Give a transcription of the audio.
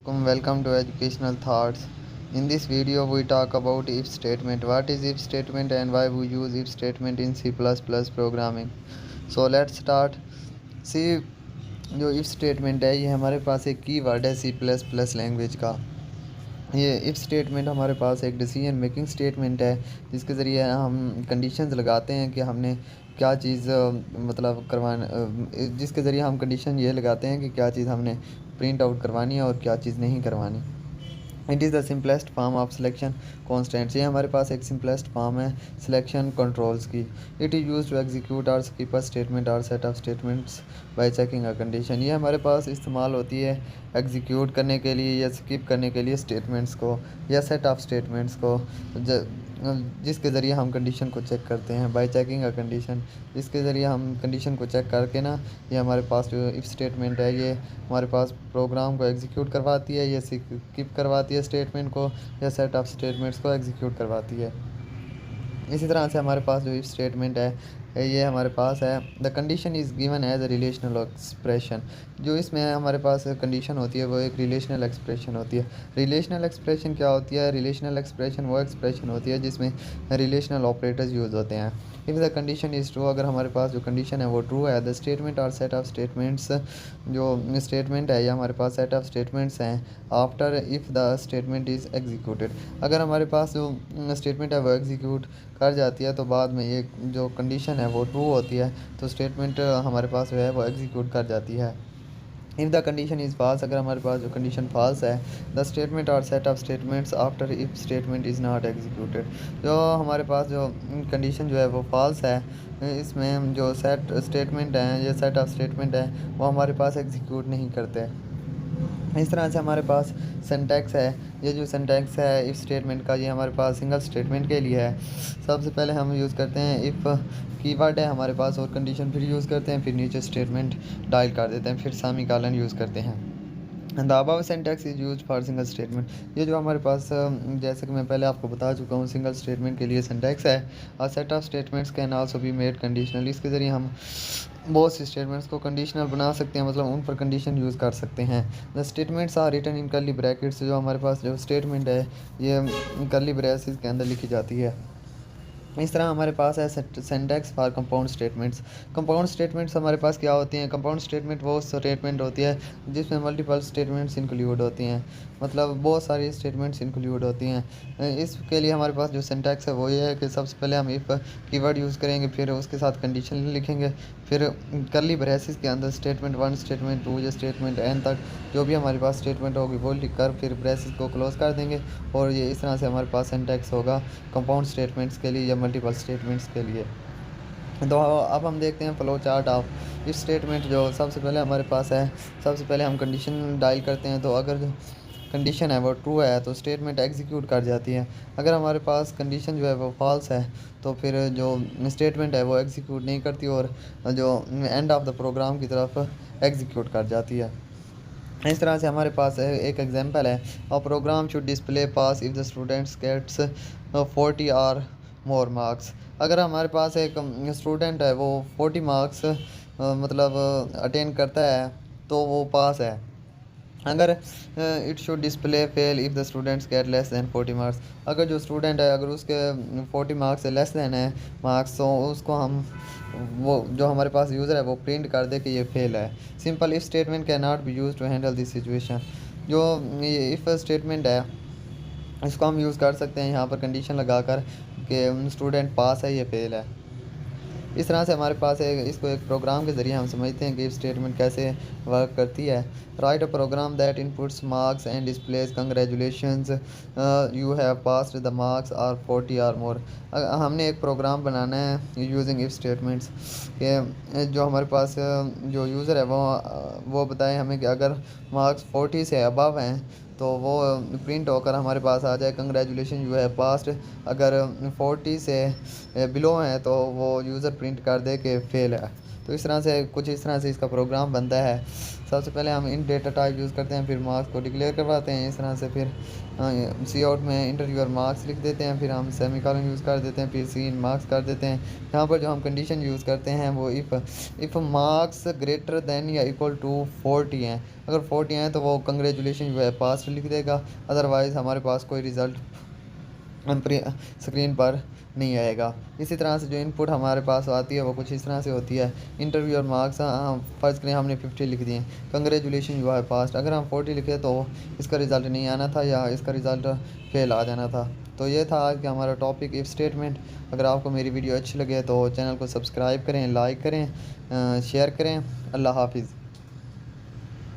Assalamualaikum. Welcome to Educational Thoughts. In this video, we talk about if statement. What is if statement and why we use if statement in C++ programming. So let's start. See, जो if statement है ये हमारे पास एक keyword है C++ language का। ये if statement हमारे पास एक डिसीजन मेकिंग स्टेटमेंट है जिसके ज़रिए हम कंडीशंस लगाते हैं कि हमने क्या चीज़ मतलब करवाना, जिसके ज़रिए हम कंडीशन ये लगाते हैं कि क्या चीज़ हमने प्रिंट आउट करवानी है और क्या चीज़ नहीं करवानी। It is the simplest form of selection constants. ये हमारे पास एक सिंपलेस्ट फॉर्म है सिलेक्शन कंट्रोल्स की। It is use to execute और स्किप अ स्टेटमेंट और set of statements by checking a condition. ये हमारे पास इस्तेमाल होती है एग्जीक्यूट करने के लिए या स्किप करने के लिए स्टेटमेंट्स को या सेट ऑफ स्टेटमेंट्स को, जिसके ज़रिए हम कंडीशन को चेक करते हैं बाय चेकिंग अ कंडीशन। इसके ज़रिए हम कंडीशन को चेक करके ना, ये हमारे पास जो इफ़ स्टेटमेंट है ये हमारे पास प्रोग्राम को एग्जीक्यूट करवाती है या स्किप करवाती है स्टेटमेंट को या सेट ऑफ स्टेटमेंट्स को एग्जीक्यूट करवाती है। इसी तरह से हमारे पास जो इफ स्टेटमेंट है ये हमारे पास है the condition is given as a relational expression. जो इसमें हमारे पास कंडीशन होती है वो एक रिलेशनल एक्सप्रेशन होती है। रिलेशनल एक्सप्रेशन क्या होती है? रिलेशनल एक्सप्रेशन वो एक्सप्रेशन होती है जिसमें रिलेशनल ऑपरेटर्स यूज़ होते हैं। If the condition is true, अगर हमारे पास जो कंडीशन है वो ट्रू है, द स्टेटमेंट और सेट ऑफ स्टेटमेंट्स, जो स्टेटमेंट है या हमारे पास सेट ऑफ स्टेटमेंट्स हैं after if the statement is executed. अगर हमारे पास जो स्टेटमेंट है वो एग्जीक्यूट कर जाती है तो बाद में ये जो कंडीशन है वो ट्रू होती है, तो स्टेटमेंट हमारे पास जो है वो एग्जीक्यूट कर जाती है। If the condition is false, अगर हमारे पास जो कंडीशन फॉल्स है, द स्टेटमेंट और set of statements after if statement is not executed. जो हमारे पास जो कंडीशन जो है वो फॉल्स है, इसमें जो सेट स्टेटमेंट है या सेट ऑफ स्टेटमेंट है वो हमारे पास एग्जीक्यूट नहीं करते। इस तरह से हमारे पास सिंटैक्स है। ये जो सिंटैक्स है इफ़ स्टेटमेंट का, ये हमारे पास सिंगल स्टेटमेंट के लिए है। सबसे पहले हम यूज़ करते हैं इफ़ कीवर्ड है हमारे पास और कंडीशन फिर यूज़ करते हैं, फिर नीचे स्टेटमेंट डायल कर देते हैं, फिर सेमीकोलन यूज़ करते हैं। The above syntax is used for single statement. ये जो हमारे पास जैसे कि मैं पहले आपको बता चुका हूँ सिंगल स्टेटमेंट के लिए सिंटैक्स है। और set of statements can also be made conditional. इसके ज़रिए हम बहुत सी स्टेटमेंट्स को कंडीशनल बना सकते हैं, मतलब उन पर कंडीशन यूज़ कर सकते हैं। The statements are written in curly brackets. जो हमारे पास जो स्टेटमेंट है ये कर्ली ब्रैकेट्स के अंदर लिखी जाती है। इस तरह हमारे पास है syntax for compound statements. Compound statements हमारे पास क्या होती हैं? कंपाउंड स्टेटमेंट वो स्टेटमेंट होती है जिसमें मल्टीपल स्टेटमेंट्स इंक्लूड होती हैं, मतलब बहुत सारी स्टेटमेंट्स इंक्लूड होती हैं। इसके लिए हमारे पास जो सिंटैक्स है वो ये है कि सबसे पहले हम इफ़ कीवर्ड यूज़ करेंगे, फिर उसके साथ कंडीशन लिखेंगे, फिर कर्ली ब्रेसिस के अंदर स्टेटमेंट 1 स्टेटमेंट 2 या स्टेटमेंट एन तक जो भी हमारे पास स्टेटमेंट होगी वो लिख कर फिर ब्रेसिस को क्लोज कर देंगे। और ये इस तरह से हमारे पास सिंटैक्स होगा कंपाउंड स्टेटमेंट्स के लिए या मल्टीपल स्टेटमेंट्स के लिए। तो अब हम देखते हैं flow chart of if statement. जो सबसे पहले हमारे पास है, सबसे पहले हम कंडीशन डायल करते हैं, तो अगर जो कंडीशन है वो ट्रू है तो स्टेटमेंट एग्जीक्यूट कर जाती है। अगर हमारे पास कंडीशन जो है वो फॉल्स है तो फिर जो स्टेटमेंट है वो एग्जीक्यूट नहीं करती और जो एंड ऑफ द प्रोग्राम की तरफ एग्जीक्यूट कर जाती है। इस तरह से हमारे पास एक एग्जांपल है, और program should display pass if the students gets 40 और मोर मार्क्स। अगर हमारे पास एक स्टूडेंट है वो 40 मार्क्स मतलब अटेन करता है तो वो पास है। अगर it should display fail if the students get less than 40 marks. अगर जो स्टूडेंट है अगर उसके 40 मार्क्स से लेस दैन है मार्क्स, तो उसको हम वो जो हमारे पास यूज़र है वो प्रिंट कर दे कि ये फेल है। Simple if statement can not be use to handle this situation. जो ये इफ़ स्टेटमेंट है इसको हम यूज़ कर सकते हैं यहाँ पर कंडीशन लगा कर कि स्टूडेंट पास है या फेल है। इस तरह से हमारे पास इसको एक प्रोग्राम के ज़रिए हम समझते हैं कि इफ स्टेटमेंट कैसे वर्क करती है। Write a program that inputs marks and displays congratulations you have passed the marks are 40 और मोर। हमने एक प्रोग्राम बनाना है यूजिंग इफ स्टेटमेंट्स के जो हमारे पास जो यूज़र है वो बताए हमें कि अगर मार्क्स 40 से अबव हैं तो वो प्रिंट होकर हमारे पास आ जाए कंग्रेचुलेशन यू हैव पास्ड। अगर 40 से बिलो हैं तो वो यूज़र प्रिंट कर दे कि फेल है। तो इस तरह से इसका प्रोग्राम बनता है। सबसे पहले हम इन डेटा टाइप यूज़ करते हैं, फिर मार्क्स को डिक्लेयर करवाते हैं इस तरह से। फिर सी आउट में इंटर योर मार्क्स लिख देते हैं, फिर हम सेमीकोलन यूज़ कर देते हैं, फिर सी इन मार्क्स कर देते हैं। यहाँ पर जो हम कंडीशन यूज़ करते हैं वो इफ़ मार्क्स ग्रेटर देन या इक्वल टू 40 हैं। अगर 40 हैं तो वो कंग्रेचुलेशन जो है पास लिख देगा, अदरवाइज़ हमारे पास कोई रिज़ल्ट स्क्रीन पर नहीं आएगा। इसी तरह से जो इनपुट हमारे पास आती है वो कुछ इस तरह से होती है। इंटरव्यू और मार्क्स फ़र्ज़ करें हमने 50 लिख दिए, कंग्रेचुलेशन यू आर पास्ड। अगर हम 40 लिखे तो इसका रिज़ल्ट नहीं आना था या इसका रिज़ल्ट फेल आ जाना था। तो ये था आज का हमारा टॉपिक इफ़ स्टेटमेंट। अगर आपको मेरी वीडियो अच्छी लगे तो चैनल को सब्सक्राइब करें, लाइक करें, शेयर करें। अल्लाह हाफिज़।